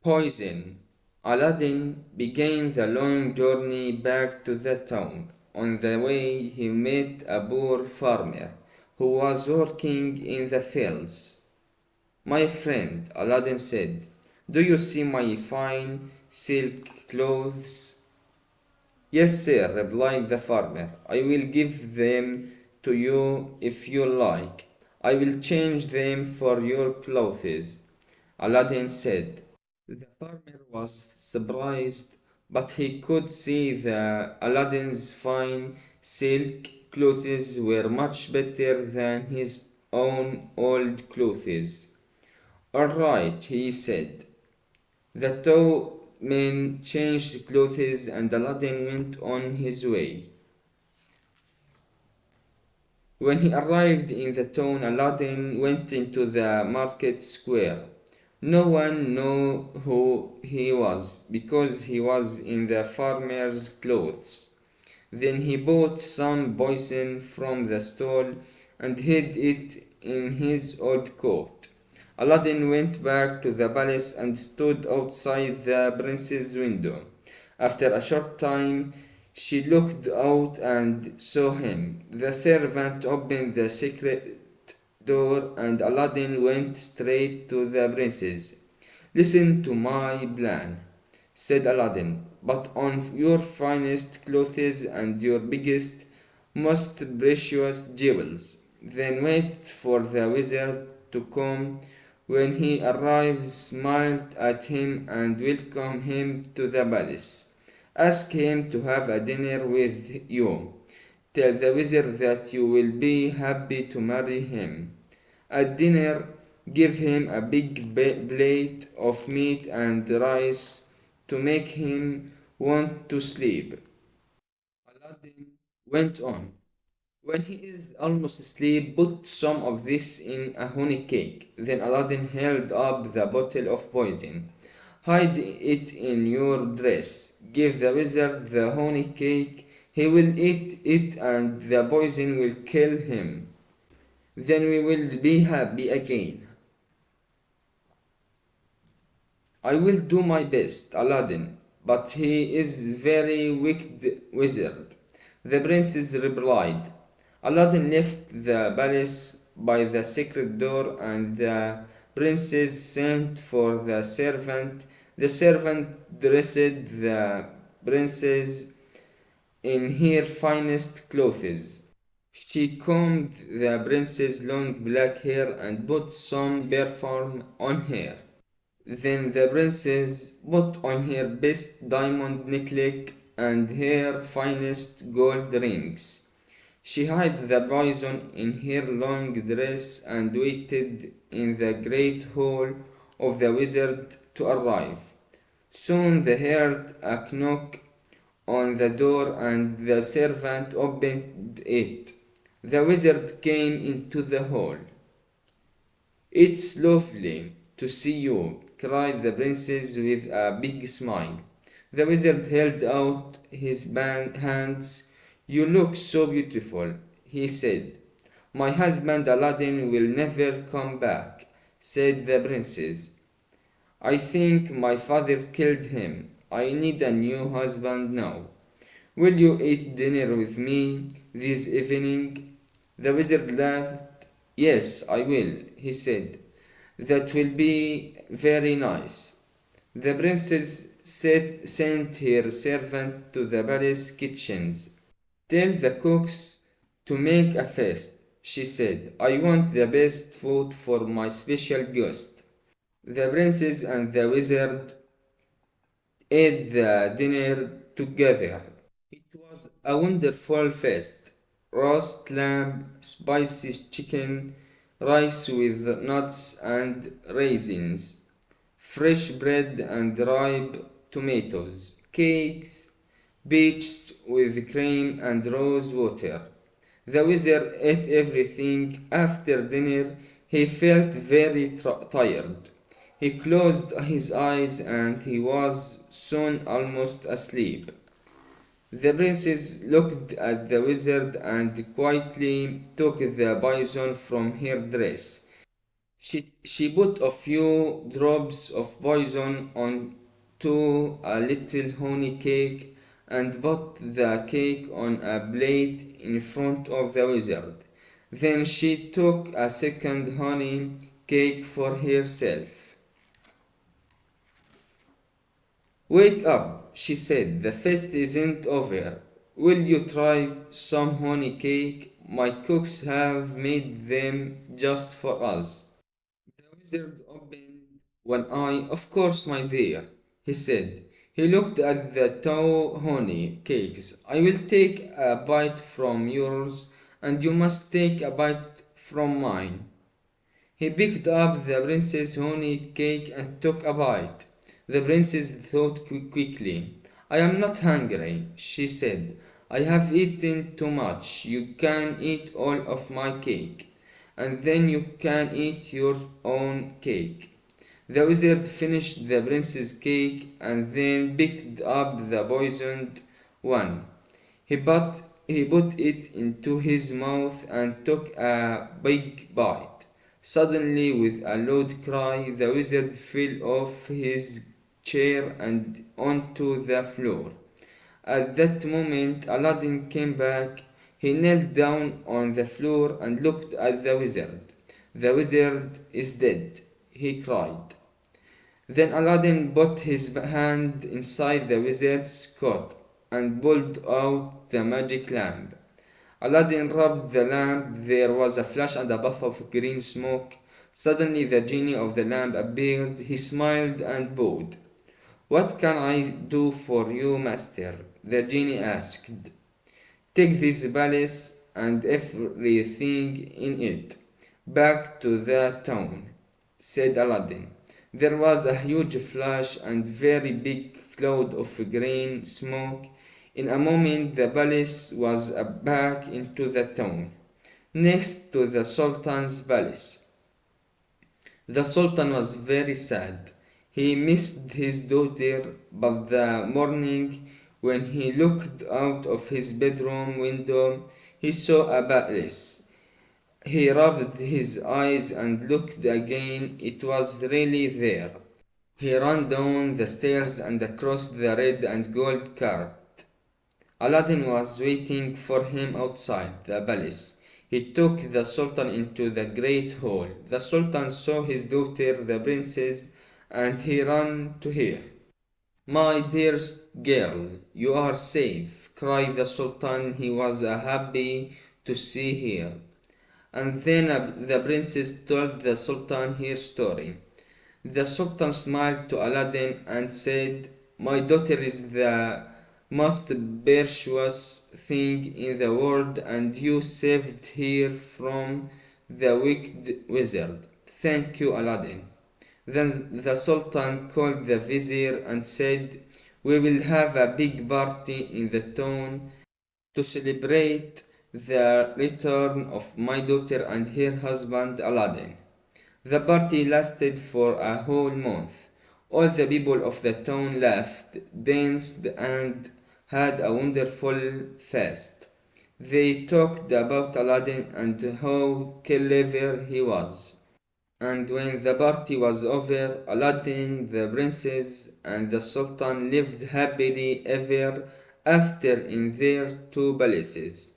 Poison. Aladdin began the long journey back to the town. On the way, he met a poor farmer who was working in the fields. My friend, Aladdin said, do you see my fine silk clothes? Yes, sir, replied the farmer. I will give them to you if you like. I will change them for your clothes. Aladdin said. The farmer was surprised, but he could see that Aladdin's fine silk clothes were much better than his own old clothes. All right, he said. The two men changed clothes and Aladdin went on his way. When he arrived in the town, Aladdin went into the market square. No one knew who he was because he was in the farmer's clothes. Then he bought some poison from the stall and hid it in his old coat. Aladdin went back to the palace and stood outside the princess's window. After a short time, she looked out and saw him. The servant opened the secret door and Aladdin went straight to the princess. Listen to my plan, said Aladdin. Put on your finest clothes and your biggest, most precious jewels. Then wait for the wizard to come. When he arrives, smile at him and welcome him to the palace. Ask him to have a dinner with you. Tell the wizard that you will be happy to marry him. At dinner, give him a big plate of meat and rice to make him want to sleep. Aladdin went on. When he is almost asleep, put some of this in a honey cake. Then Aladdin held up the bottle of poison. Hide it in your dress. Give the wizard the honey cake. He will eat it and the poison will kill him. Then we will be happy again. I will do my best, Aladdin, but he is very wicked wizard. The princess replied. Aladdin left the palace by the secret door and the princess sent for the servant. The servant dressed the princess in her finest clothes. She combed the princess's long black hair and put some perfume on her. Then the princess put on her best diamond necklace and her finest gold rings. She hid the poison in her long dress and waited in the great hall of the wizard to arrive. Soon they heard a knock on the door and the servant opened it. The wizard came into the hall. It's lovely to see you, cried the princess with a big smile. The wizard held out his hands. You look so beautiful, he said. My husband Aladdin will never come back, said the princess. I think my father killed him. I need a new husband now. Will you eat dinner with me this evening? The wizard laughed. Yes, I will, he said. That will be very nice. The princess sent her servant to the palace kitchens. Tell the cooks to make a feast, she said. I want the best food for my special guest. The princess and the wizard ate the dinner together. It was a wonderful feast. Roast lamb, spicy chicken, rice with nuts and raisins, fresh bread and ripe tomatoes, cakes, beets with cream and rose water. The wizard ate everything. After dinner, he felt very tired. He closed his eyes and he was soon almost asleep. The princess looked at the wizard and quietly took the poison from her dress. She put a few drops of poison onto a little honey cake and put the cake on a plate in front of the wizard. Then she took a second honey cake for herself. Wake up, she said, the feast isn't over. Will you try some honey cake? My cooks have made them just for us. The wizard opened one eye. Of course, my dear, he said. He looked at the two honey cakes. I will take a bite from yours, and you must take a bite from mine. He picked up the princess' honey cake and took a bite. The princess thought quickly. I am not hungry, she said. I have eaten too much. You can eat all of my cake, and then you can eat your own cake. The wizard finished the prince's cake and then picked up the poisoned one. He put it into his mouth and took a big bite. Suddenly, with a loud cry, the wizard fell off his chair and onto the floor. At that moment, Aladdin came back. He knelt down on the floor and looked at the wizard. The wizard is dead, he cried. Then Aladdin put his hand inside the wizard's coat and pulled out the magic lamp. Aladdin rubbed the lamp. There was a flash and a puff of green smoke. Suddenly the genie of the lamp appeared. He smiled and bowed. What can I do for you, master? The genie asked. Take this palace and everything in it back to the town, said Aladdin. There was a huge flash and very big cloud of green smoke. In a moment the palace was back into the town, next to the Sultan's palace. The Sultan was very sad. He missed his daughter, but the morning when he looked out of his bedroom window, he saw a palace. He rubbed his eyes and looked again. It was really there. He ran down the stairs and across the red and gold carpet. Aladdin was waiting for him outside the palace. He took the Sultan into the great hall. The Sultan saw his daughter, the princess, and he ran to her. My dearest girl, you are safe, cried the Sultan. He was happy to see her. And then the princess told the Sultan her story. The Sultan smiled to Aladdin and said, my daughter is the most virtuous thing in the world, and you saved her from the wicked wizard. Thank you, Aladdin. Then the Sultan called the vizier and said, we will have a big party in the town to celebrate the return of my daughter and her husband Aladdin. The party lasted for a whole month. All the people of the town laughed, danced, and had a wonderful feast. They talked about Aladdin and how clever he was. And when the party was over, Aladdin, the princess, and the Sultan lived happily ever after in their two palaces.